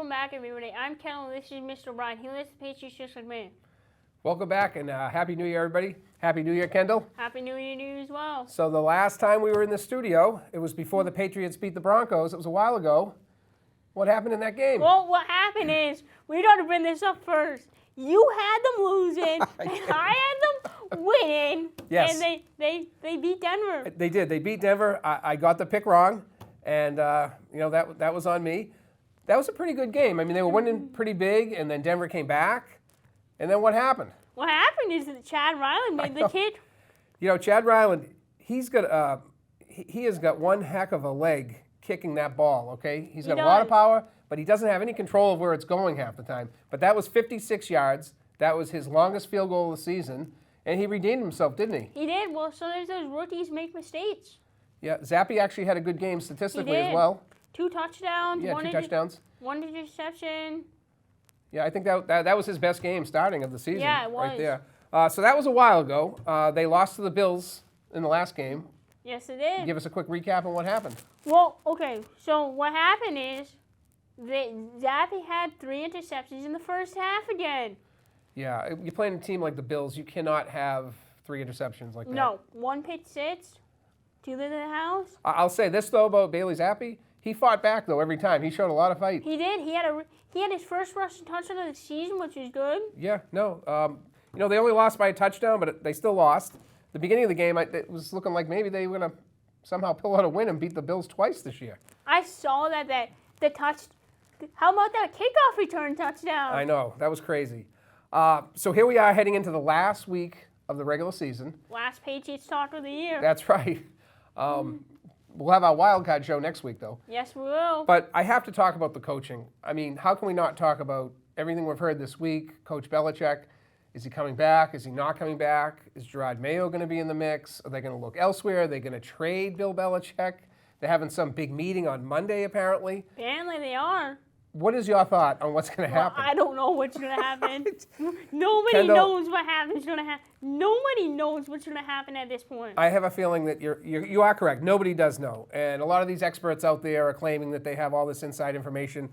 Welcome back, everybody. I'm Kendall, and this is Mr. O'Brien. He lives the Patriots just like me. Welcome back, and Happy New Year, everybody. Happy New Year, Kendall. Happy New Year to you as well. So the last time we were in the studio, it was before the Patriots beat the Broncos. It was a while ago. What happened in that game? Well, what happened is, we got to bring this up first. You had them losing, and I had them winning. Yes. And they beat Denver. They did. They beat Denver. I got the pick wrong, and that was on me. That was a pretty good game. I mean, they were winning pretty big, and then Denver came back. And then what happened? What happened is that Chad Ryland made the kid. You know, Chad Ryland, he has got one heck of a leg kicking that ball, okay? He's got a lot of power, but he doesn't have any control of where it's going half the time. But that was 56 yards. That was his longest field goal of the season. And he redeemed himself, didn't he? He did. Well, sometimes those rookies make mistakes. Yeah, Zappe actually had a good game statistically as well. 2 touchdowns. Yeah, 2 touchdowns. 1 interception. Yeah, I think that was his best game starting of the season. Yeah, it was. Right there. So that was a while ago. They lost to the Bills in the last game. Yes, it did. Give us a quick recap on what happened. Well, okay. So what happened is that Zappe had 3 interceptions in the first half again. Yeah, you're playing a team like the Bills. You cannot have 3 interceptions like that. No, 1 pick 6, 2 to the house. I'll say this, though, about Bailey Zappe. He fought back, though, every time. He showed a lot of fight. He did. He had his first rushing touchdown of the season, which was good. Yeah, no. They only lost by a touchdown, but they still lost. The beginning of the game, it was looking like maybe they were going to somehow pull out a win and beat the Bills twice this year. I saw how about that kickoff return touchdown? I know. That was crazy. So here we are heading into the last week of the regular season. Last Patriots talk of the year. That's right. We'll have our wild card show next week, though. Yes, we will. But I have to talk about the coaching. I mean, how can we not talk about everything we've heard this week? Coach Belichick, is he coming back? Is he not coming back? Is Gerard Mayo going to be in the mix? Are they going to look elsewhere? Are they going to trade Bill Belichick? They're having some big meeting on Monday, apparently. Apparently they are. What is your thought on what's going to happen? I don't know what's going to happen. Nobody knows what happens going to happen. Nobody knows what's going to happen at this point. I have a feeling that you are correct. Nobody does know. And a lot of these experts out there are claiming that they have all this inside information.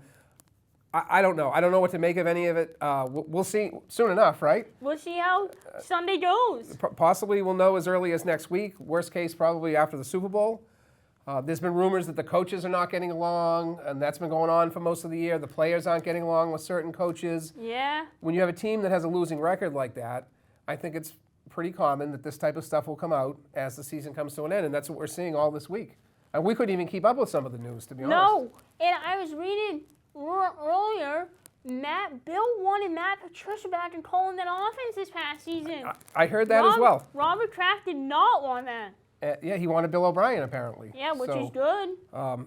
I don't know. I don't know what to make of any of it. We'll see soon enough, right? We'll see how Sunday goes. Possibly we'll know as early as next week. Worst case, probably after the Super Bowl. There's been rumors that the coaches are not getting along, and that's been going on for most of the year. The players aren't getting along with certain coaches. Yeah. When you have a team that has a losing record like that, I think it's pretty common that this type of stuff will come out as the season comes to an end, and that's what we're seeing all this week. And we couldn't even keep up with some of the news, to be honest. No, and I was reading earlier, Bill wanted Matt Patricia back and calling that offense this past season. I heard that as well. Robert Kraft did not want that. Yeah, he wanted Bill O'Brien apparently. Yeah, which is good.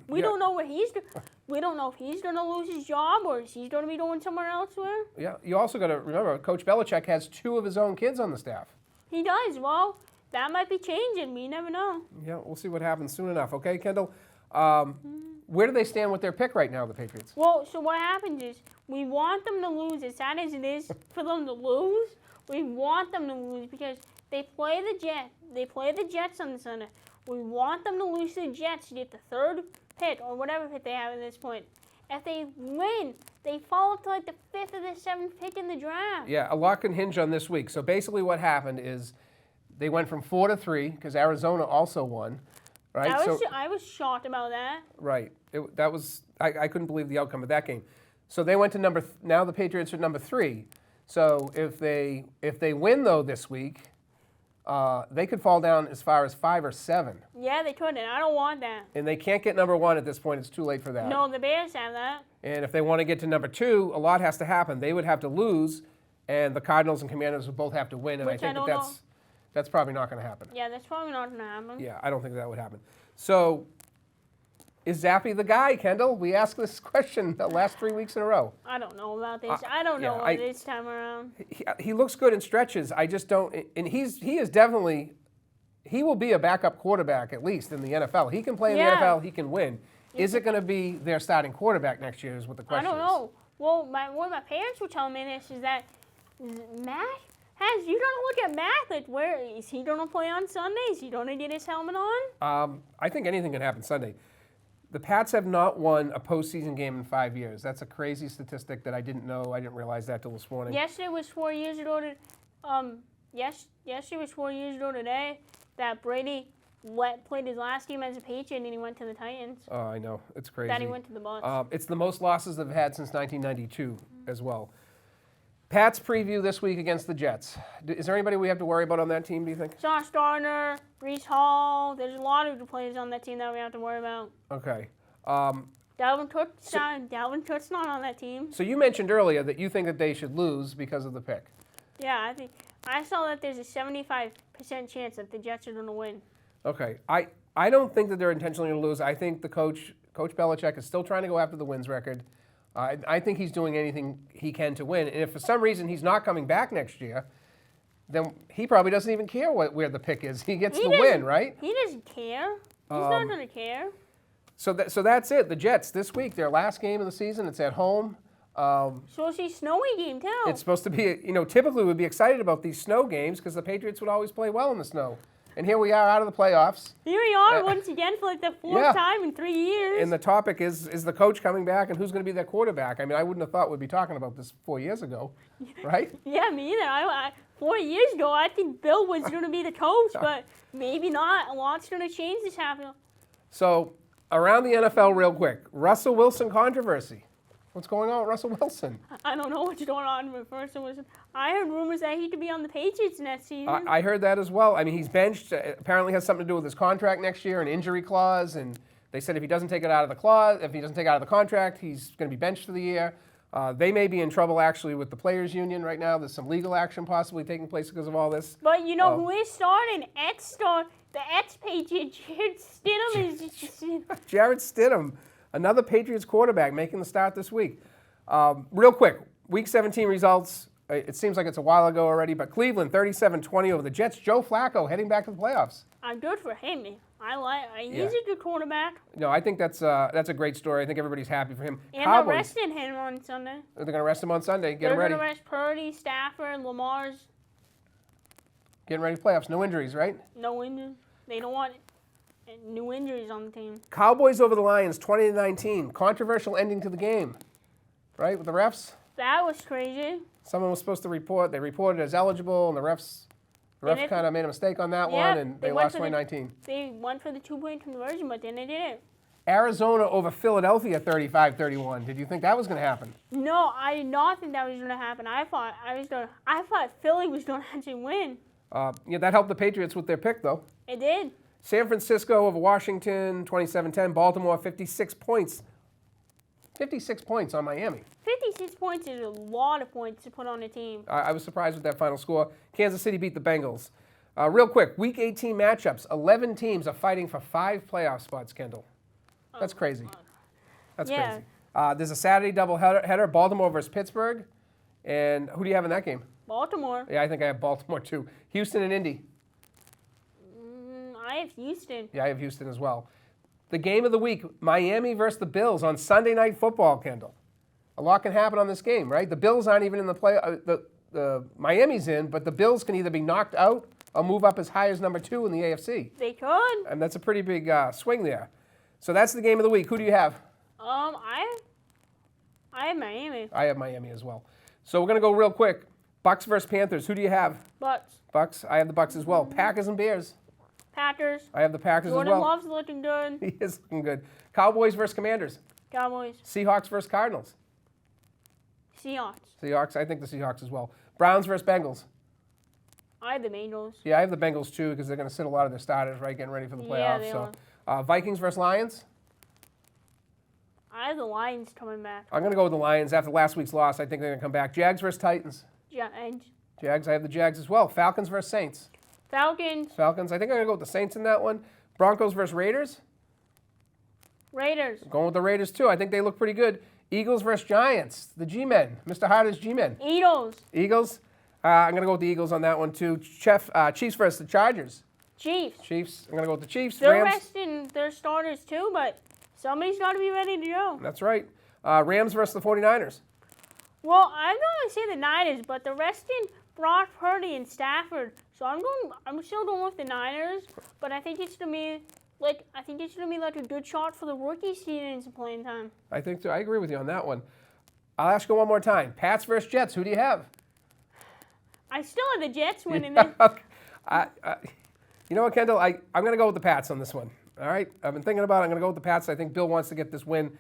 We don't know what he's doing. We don't know if he's going to lose his job or if he's going to be going somewhere elsewhere. Yeah, you also got to remember, Coach Belichick has 2 of his own kids on the staff. He does. Well, that might be changing. We never know. Yeah, we'll see what happens soon enough. Okay, Kendall? Where do they stand with their pick right now, the Patriots? Well, so what happens is we want them to lose. As sad as it is for them to lose, we want them to lose because they play the Jets. They play the Jets on the Sunday. We want them to lose to the Jets to get the 3rd pick or whatever pick they have at this point. If they win, they fall up to like the 5th or the 7th pick in the draft. Yeah, a lot can hinge on this week. So basically what happened is they went from 4 to 3 because Arizona also won. Right? I was shocked about that. Right. I couldn't believe the outcome of that game. So they went to now the Patriots are number 3. So if they win though this week, they could fall down as far as 5 or 7. Yeah, they could, and I don't want that. And they can't get number 1 at this point. It's too late for that. No, the Bears have that. And if they want to get to number 2, a lot has to happen. They would have to lose, and the Cardinals and Commanders would both have to win. And I think that's probably not going to happen. Yeah, that's probably not going to happen. Yeah, I don't think that would happen. So is Zappe the guy, Kendall? We asked this question the last 3 weeks in a row. I don't know about this. I don't know about this time around. He looks good in stretches. I just don't. And he is definitely. He will be a backup quarterback at least in the NFL. He can play in the NFL. He can win. Is it going to be their starting quarterback next year? Is what the question is. I don't know. Well, what my parents were telling me this is that Matt you don't look at Matt. Like, where is he going to play on Sunday? Is he going to get his helmet on? I think anything can happen Sunday. The Pats have not won a postseason game in 5 years. That's a crazy statistic that I didn't know. I didn't realize that till this morning. Yesterday was 4 years ago. Yesterday was 4 years ago today that Brady played his last game as a Patriot and he went to the Titans. Oh, I know. It's crazy. Then he went to the Bucs. It's the most losses they've had since 1992 as well. Pats preview this week against the Jets. Is there anybody we have to worry about on that team, do you think? Josh Gardner, Breece Hall. There's a lot of players on that team that we have to worry about. Okay. Dalvin Cook's not on that team. So you mentioned earlier that you think that they should lose because of the pick. Yeah, I saw that there's a 75% chance that the Jets are going to win. Okay. I don't think that they're intentionally going to lose. I think the Coach Belichick is still trying to go after the wins record. I think he's doing anything he can to win. And if for some reason he's not coming back next year, then he probably doesn't even care where the pick is. He gets the win, right? He doesn't care. He's not going to care. So that's it. The Jets this week, their last game of the season. It's at home. Supposed to be a snowy game too. It's supposed to be, typically we'd be excited about these snow games because the Patriots would always play well in the snow. And here we are out of the playoffs. Here we are once again for like the fourth time in 3 years. And the topic is the coach coming back and who's going to be their quarterback? I mean, I wouldn't have thought we'd be talking about this 4 years ago, right? Yeah, me either. 4 years ago, I think Bill was going to be the coach, but maybe not. A lot's going to change this happening. So, around the NFL real quick, Russell Wilson controversy. What's going on with Russell Wilson? I don't know what's going on with Russell Wilson. I heard rumors that he could be on the Patriots next season. I heard that as well. I mean, he's benched. Apparently has something to do with his contract next year, an injury clause. And they said if he doesn't take it out of the contract, he's going to be benched for the year. They may be in trouble, actually, with the players' union right now. There's some legal action possibly taking place because of all this. But you know who is starting? The ex-Patriot, Jarrett Stidham is just... Jarrett Stidham, another Patriots quarterback, making the start this week. Real quick, Week 17 results. It seems like it's a while ago already, but Cleveland 37-20 over the Jets. Joe Flacco heading back to the playoffs. I'm good for him. He's a good quarterback. No, I think that's a great story. I think everybody's happy for him. And they're resting him on Sunday. They're going to rest him on Sunday. Get him ready. They're going to rest Purdy, Stafford, Lamar's. Getting ready for playoffs. No injuries, right? No injuries. They don't want new injuries on the team. Cowboys over the Lions 20-19. Controversial ending to the game, right, with the refs? That was crazy. Someone was supposed to report. They reported as eligible, and the refs kind of made a mistake on that one, and they lost 2019. They went for the two-point conversion, but then they didn't. Arizona over Philadelphia 35-31. Did you think that was going to happen? No, I did not think that was going to happen. I thought Philly was going to actually win. That helped the Patriots with their pick, though. It did. San Francisco over Washington 27-10. Baltimore 56 points. 56 points on Miami. 56 points is a lot of points to put on a team. I was surprised with that final score. Kansas City beat the Bengals. Real quick, Week 18 matchups. 11 teams are fighting for 5 playoff spots, Kendall. That's crazy. That's crazy. There's a Saturday doubleheader, Baltimore versus Pittsburgh. And who do you have in that game? Baltimore. Yeah, I think I have Baltimore too. Houston and Indy. I have Houston. Yeah, I have Houston as well. The game of the week, Miami versus the Bills on Sunday Night Football, Kendall. A lot can happen on this game, right? The Bills aren't even in the play. The Miami's in, but the Bills can either be knocked out or move up as high as number 2 in the AFC. They could. And that's a pretty big swing there. So that's the game of the week. Who do you have? I have Miami. I have Miami as well. So we're going to go real quick. Bucks versus Panthers. Who do you have? Bucks. Bucks. I have the Bucks as well. Packers and Bears. Packers. I have the Packers as well. Jordan Love's looking good. He is looking good. Cowboys versus Commanders. Cowboys. Seahawks versus Cardinals. Seahawks. Seahawks. I think the Seahawks as well. Browns versus Bengals. I have the Bengals. Yeah, I have the Bengals too because they're going to sit a lot of their starters, right, getting ready for the playoffs. Yeah, they are. Vikings versus Lions. I have the Lions coming back. I'm going to go with the Lions after last week's loss. I think they're going to come back. Jags versus Titans. Jags. I have the Jags as well. Falcons versus Saints. Falcons. I think I'm going to go with the Saints in that one. Broncos versus Raiders. Raiders. Going with the Raiders too. I think they look pretty good. Eagles versus Giants. The G-Men. Mr. Harder's G-Men. Eagles. I'm going to go with the Eagles on that one too. Chiefs versus the Chargers. Chiefs. I'm going to go with the Chiefs. They're resting their starters too, but somebody's got to be ready to go. That's right. Rams versus the 49ers. Well, I'm going to say the Niners, but they're resting Brock Purdy and Stafford. So I'm still going with the Niners, but I think it's going to be I think it should be like a good shot for the rookies to get into playing time. I think so. I agree with you on that one. I'll ask you one more time. Pats versus Jets. Who do you have? I still have the Jets winning this. You know what, Kendall? I'm going to go with the Pats on this one. All right? I've been thinking about it. I'm going to go with the Pats. I think Bill wants to get this win.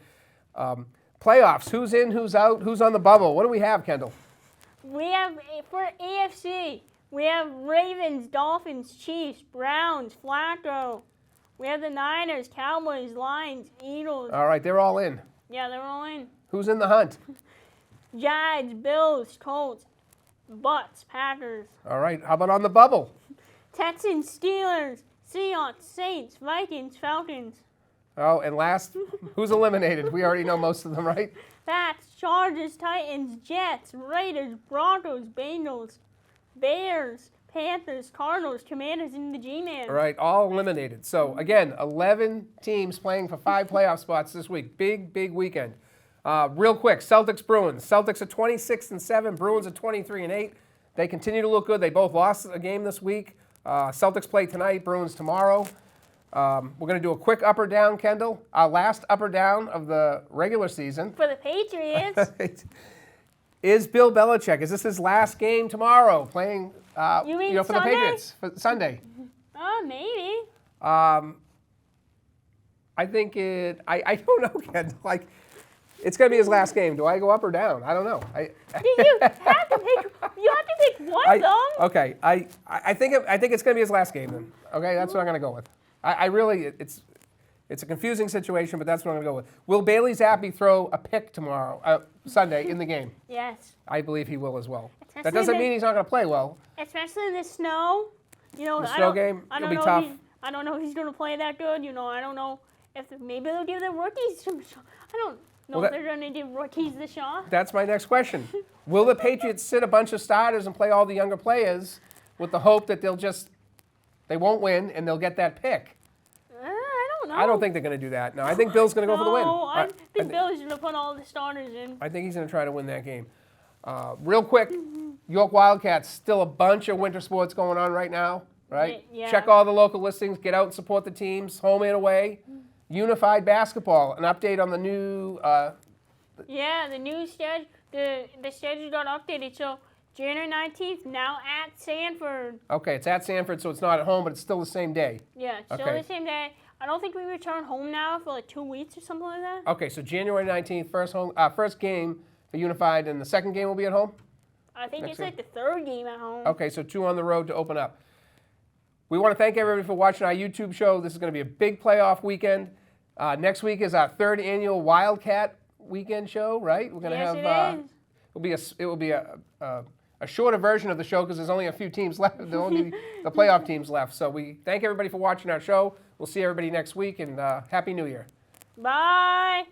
Playoffs. Who's in, who's out, who's on the bubble? What do we have, Kendall? We have, for AFC, we have Ravens, Dolphins, Chiefs, Browns, Flacco. We have the Niners, Cowboys, Lions, Eagles. All right, they're all in. Yeah, they're all in. Who's in the hunt? Jags, Bills, Colts, Bucks, Packers. All right, how about on the bubble? Texans, Steelers, Seahawks, Saints, Vikings, Falcons. Oh, and last, who's eliminated? We already know most of them, right? Pats, Chargers, Titans, Jets, Raiders, Broncos, Bengals, Bears, Panthers, Cardinals, Commanders, and the G-Man. All right, all eliminated. So, again, 11 teams playing for 5 playoff spots this week. Big, big weekend. Real quick, Celtics, Bruins. Celtics are 26-7. Bruins are 23-8. They continue to look good. They both lost a game this week. Celtics play tonight, Bruins tomorrow. We're going to do a quick up or down, Kendall. Our last up or down of the regular season. For the Patriots. Is Bill Belichick, is this his last game tomorrow playing for Sunday? the Patriots? For Sunday. Oh, maybe. I think I don't know, Kendall. It's going to be his last game. Do I go up or down? I don't know. You have to pick one, though. Okay, I think it's going to be his last game then. Okay, that's what I'm going to go with. I really, it's a confusing situation, but that's what I'm going to go with. Will Bailey Zappi throw a pick tomorrow, Sunday, in the game? Yes. I believe he will as well. Especially That doesn't mean he's not going to play well. Especially in the snow. The snow game, it'll be tough. I don't know if he's going to play that good. I don't know if maybe they'll give the rookies some shot. I don't know if they're going to give rookies the shot. That's my next question. Will the Patriots sit a bunch of starters and play all the younger players with the hope that they won't win and they'll get that pick? I don't know. I don't think they're going to do that. No, I think Bill's going to go for the win. No, I think Bill's going to put all the starters in. I think he's going to try to win that game. Real quick, York Wildcats, still a bunch of winter sports going on right now, right? Yeah. Check all the local listings, get out and support the teams, home and away. Unified basketball, an update on the new... the new schedule, the schedule got updated, so January 19th, now at Sanford. Okay, it's at Sanford, so it's not at home, but it's still the same day. Yeah, still the same day. I don't think we return home now for 2 weeks or something like that. Okay, so January 19th, first game for Unified, and the second game will be at home? I think it's the third game at home. Okay, so 2 on the road to open up. We want to thank everybody for watching our YouTube show. This is going to be a big playoff weekend. Next week is our 3rd annual Wildcat weekend show, right? We're going to have. It will be a shorter version of the show because there's only a few teams left. There will only be the playoff teams left. So we thank everybody for watching our show. We'll see everybody next week, and Happy New Year. Bye.